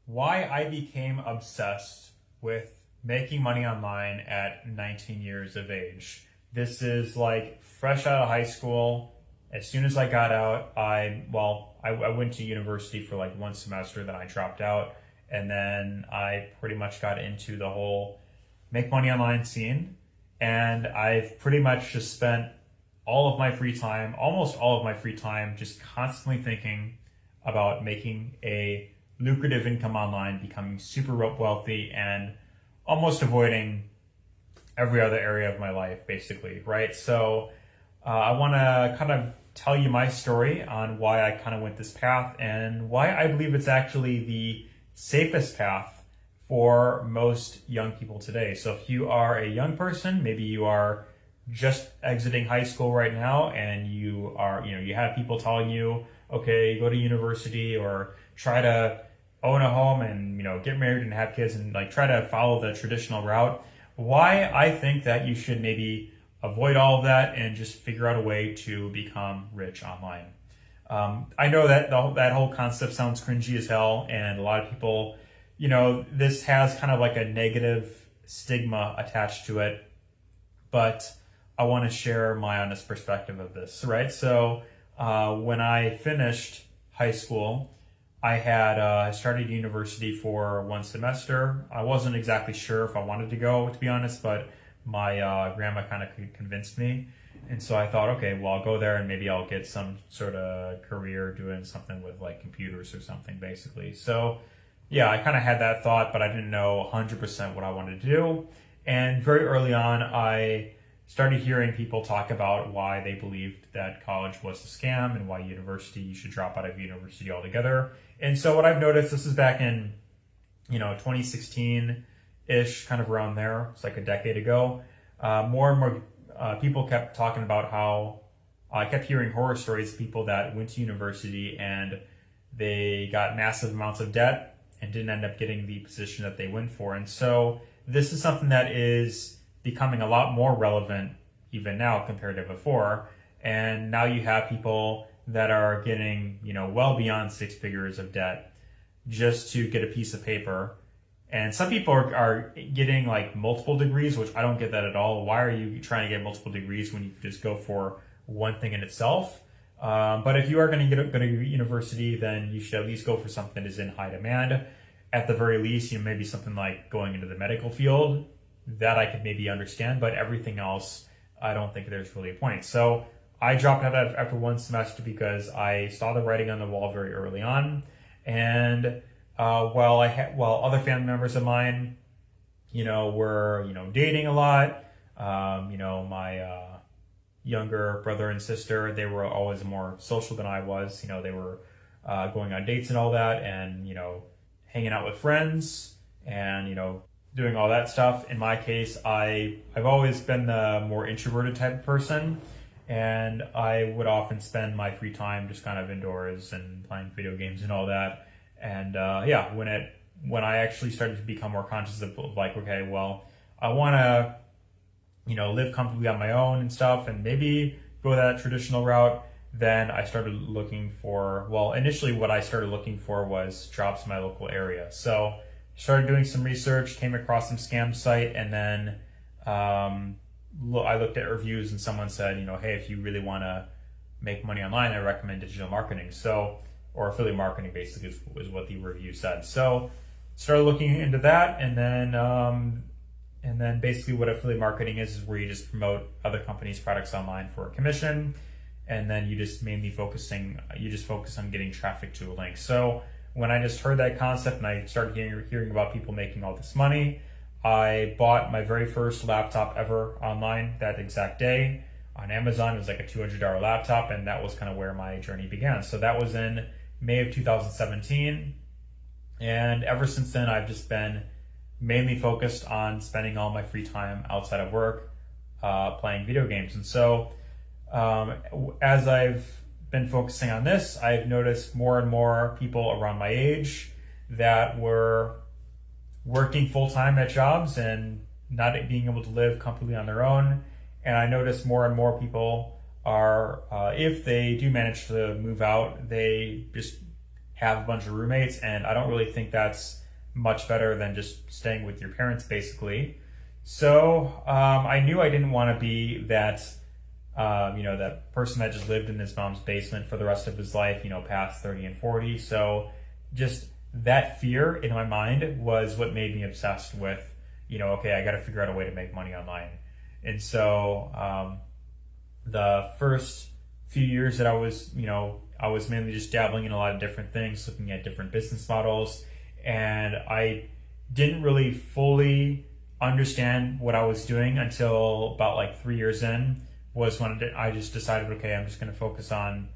why I became obsessed with making money online at 19 years of age. This is like fresh out of high school. As soon as I got out, I went to university for like one semester, then I dropped out, and then I pretty much got into the whole make money online scene. And I've pretty much just spent all of my free time, almost all of my free time, just constantly thinking about making a lucrative income online, becoming super wealthy, and almost avoiding every other area of my life, basically, right? So I want to kind of tell you my story on why I kind of went this path and why I believe it's actually the safest path for most young people today. So if you are a young person, maybe you are just exiting high school right now and you have people telling you, okay, go to university or try to own a home and, get married and have kids and like try to follow the traditional route. Why I think that you should maybe avoid all of that and just figure out a way to become rich online. I know that that whole concept sounds cringy as hell, and a lot of people, this has kind of like a negative stigma attached to it, but I want to share my honest perspective of this, right? So when I finished high school, I started university for one semester. I wasn't exactly sure if I wanted to go, to be honest, but my grandma kind of convinced me. And so I thought, okay, well, I'll go there and maybe I'll get some sort of career doing something with like computers or something, basically. So yeah, I kind of had that thought, but I didn't know 100% what I wanted to do. And very early on, I started hearing people talk about why they believed that college was a scam and why you should drop out of university altogether. And so what I've noticed, this is back in, 2016-ish, kind of around there. It's like a decade ago. More and more people kept talking about how I kept hearing horror stories of people that went to university and they got massive amounts of debt and didn't end up getting the position that they went for. And so this is something that is becoming a lot more relevant even now compared to before. And now you have people that are getting, well beyond six figures of debt just to get a piece of paper. And some people are getting like multiple degrees, which I don't get that at all. Why are you trying to get multiple degrees when you could just go for one thing in itself? But if you are going to go to university, then you should at least go for something that is in high demand. At the very least, maybe something like going into the medical field, that I could maybe understand, but everything else, I don't think there's really a point. So I dropped out after one semester because I saw the writing on the wall very early on. And while other family members of mine, were, dating a lot, my younger brother and sister, they were always more social than I was. They were going on dates and all that and, hanging out with friends and, doing all that stuff. In my case, I've always been the more introverted type of person, and I would often spend my free time just kind of indoors and playing video games and all that. And when I actually started to become more conscious of like, okay, well, I want to, live comfortably on my own and stuff, and maybe go that traditional route, then I started looking for, initially what I started looking for was jobs in my local area. So started doing some research, came across some scam site, and then I looked at reviews and someone said, hey, if you really want to make money online, I recommend digital marketing. Or affiliate marketing basically is what the review said. So started looking into that, and then basically what affiliate marketing is where you just promote other companies' products online for a commission, and then you just focus on getting traffic to a link. So when I just heard that concept and I started hearing about people making all this money, I bought my very first laptop ever online that exact day on Amazon. It was like a $200 laptop, and that was kind of where my journey began. So that was in May of 2017. And ever since then, I've just been mainly focused on spending all my free time outside of work, playing video games. And so as I've been focusing on this, I've noticed more and more people around my age that were working full-time at jobs and not being able to live comfortably on their own. And I noticed more and more people are, if they do manage to move out, they just have a bunch of roommates, and I don't really think that's much better than just staying with your parents, basically. So I knew I didn't want to be that, that person that just lived in his mom's basement for the rest of his life, past 30 and 40. So just that fear in my mind was what made me obsessed with, okay, I got to figure out a way to make money online. And so the first few years that I was mainly just dabbling in a lot of different things, looking at different business models, and I didn't really fully understand what I was doing until about like 3 years in, was when I just decided, okay, I'm just going to focus on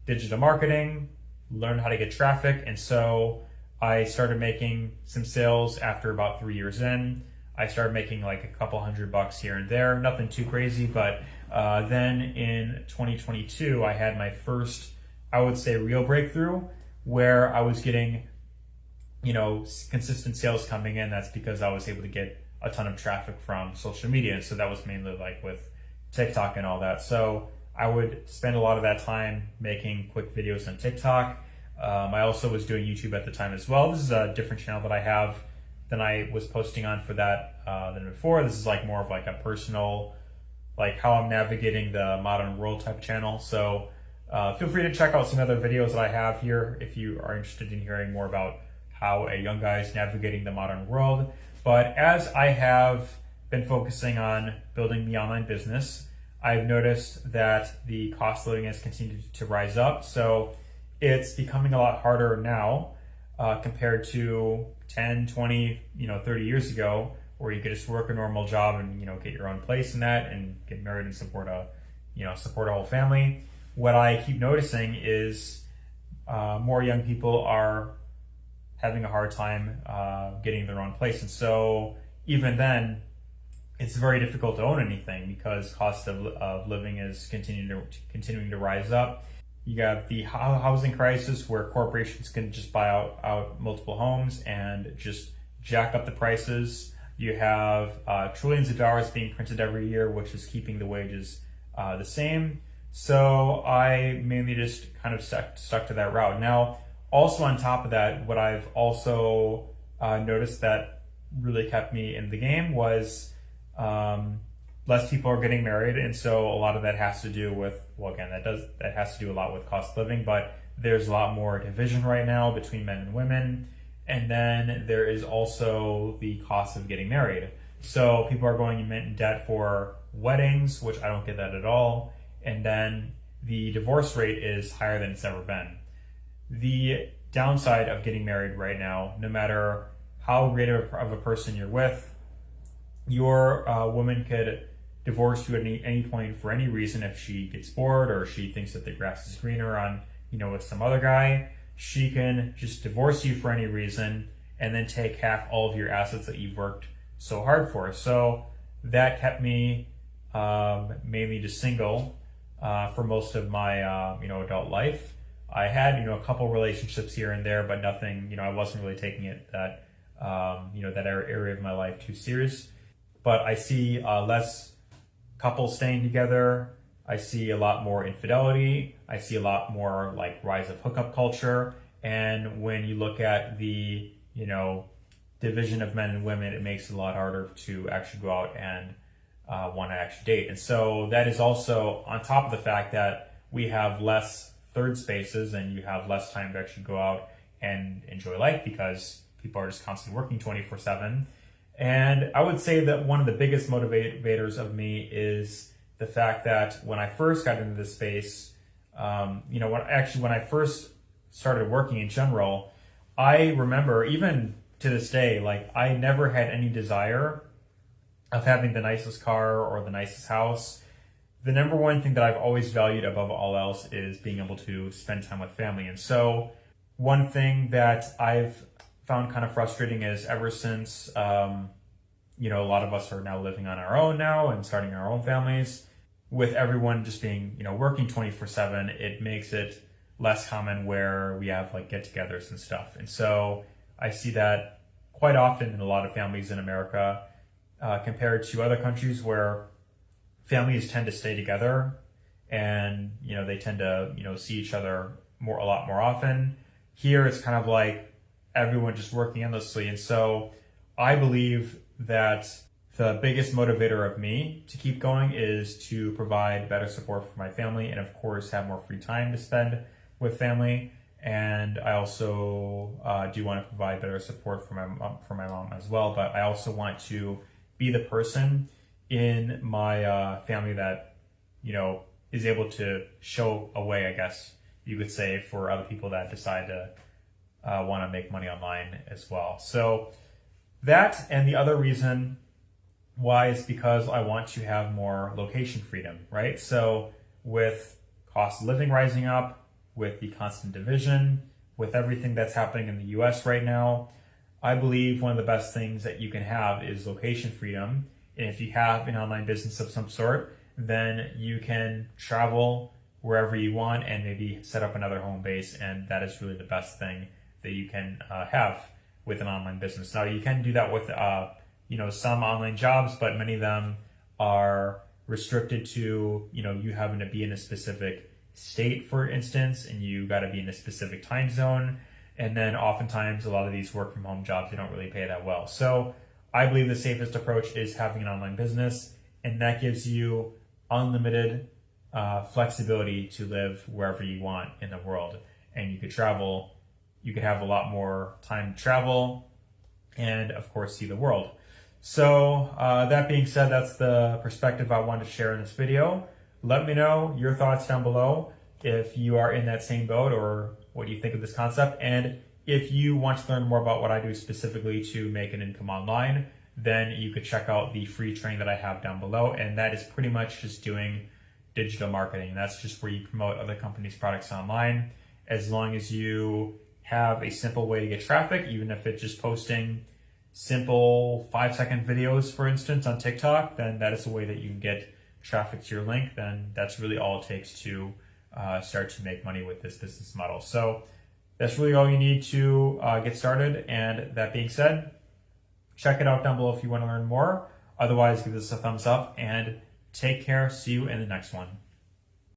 digital marketing, learn how to get traffic. And so I started making some sales after about 3 years in. I started making like a couple $100 here and there, nothing too crazy. But then in 2022, I had my first, I would say, real breakthrough where I was getting, consistent sales coming in. That's because I was able to get a ton of traffic from social media. And so that was mainly like with TikTok and all that. So I would spend a lot of that time making quick videos on TikTok. I also was doing YouTube at the time as well. This is a different channel that I have than I was posting on for that than before. This is like more of like a personal, like how I'm navigating the modern world type channel. So feel free to check out some other videos that I have here if you are interested in hearing more about how a young guy is navigating the modern world. But as I have been focusing on building the online business, I've noticed that the cost of living has continued to rise up. So it's becoming a lot harder now compared to 10, 20, 30 years ago, where you could just work a normal job and, get your own place in that and get married and support a whole family. What I keep noticing is more young people are having a hard time getting their own place. And so even then, it's very difficult to own anything because cost of living is continuing to rise up. You got the housing crisis where corporations can just buy out multiple homes and just jack up the prices. You have trillions of dollars being printed every year, which is keeping the wages the same. So I mainly just kind of stuck to that route. Now, also on top of that, what I've also noticed that really kept me in the game was less people are getting married, and so a lot of that has to do with, that has to do a lot with cost of living, but there's a lot more division right now between men and women. And then there is also the cost of getting married. So people are going in debt for weddings, which I don't get that at all. And then the divorce rate is higher than it's ever been. The downside of getting married right now, no matter how great of a person you're with, your woman could divorce you at any point for any reason. If she gets bored or she thinks that the grass is greener on, with some other guy, she can just divorce you for any reason and then take half all of your assets that you've worked so hard for. So that kept me mainly just single for most of my adult life. I had a couple relationships here and there, but nothing. I wasn't really taking it that that area of my life too serious. But I see less couples staying together. I see a lot more infidelity. I see a lot more like rise of hookup culture. And when you look at the division of men and women, it makes it a lot harder to actually go out and want to actually date. And so that is also on top of the fact that we have less third spaces and you have less time to actually go out and enjoy life because people are just constantly working 24/7. And I would say that one of the biggest motivators of me is the fact that when I first got into this space, when I first started working in general, I remember even to this day, like I never had any desire of having the nicest car or the nicest house. The number one thing that I've always valued above all else is being able to spend time with family. And so one thing that I've found kind of frustrating is ever since, a lot of us are now living on our own now and starting our own families, with everyone just being, working 24/7, it makes it less common where we have like get-togethers and stuff. And so I see that quite often in a lot of families in America, compared to other countries where families tend to stay together and, they tend to, see each other a lot more often. here it's kind of like everyone just working endlessly. And so I believe that the biggest motivator of me to keep going is to provide better support for my family and, of course, have more free time to spend with family. And I also do want to provide better support for my mom as well. But I also want to be the person in my family that, is able to show a way, I guess you could say, for other people that decide to want to make money online as well. So that, and the other reason why, is because I want to have more location freedom, right? So with cost of living rising up, with the constant division, with everything that's happening in the US right now, I believe one of the best things that you can have is location freedom. And if you have an online business of some sort, then you can travel wherever you want and maybe set up another home base. And that is really the best thing that you can have with an online business. Now, you can do that with some online jobs, but many of them are restricted to you having to be in a specific state, for instance, and you got to be in a specific time zone. And then oftentimes a lot of these work from home jobs, they don't really pay that well. So I believe the safest approach is having an online business, and that gives you unlimited flexibility to live wherever you want in the world. And you could travel, you could have a lot more time to travel and, of course, see the world. So that being said, that's the perspective I wanted to share in this video. Let me know your thoughts down below if you are in that same boat or what you think of this concept. And if you want to learn more about what I do specifically to make an income online, then you could check out the free training that I have down below. And that is pretty much just doing digital marketing. That's just where you promote other companies' products online. As long as you have a simple way to get traffic, even if it's just posting simple 5-second videos, for instance, on TikTok, then that is the way that you can get traffic to your link. Then that's really all it takes to start to make money with this business model. So that's really all you need to get started. And that being said, check it out down below if you want to learn more. Otherwise, give this a thumbs up and take care. See you in the next one.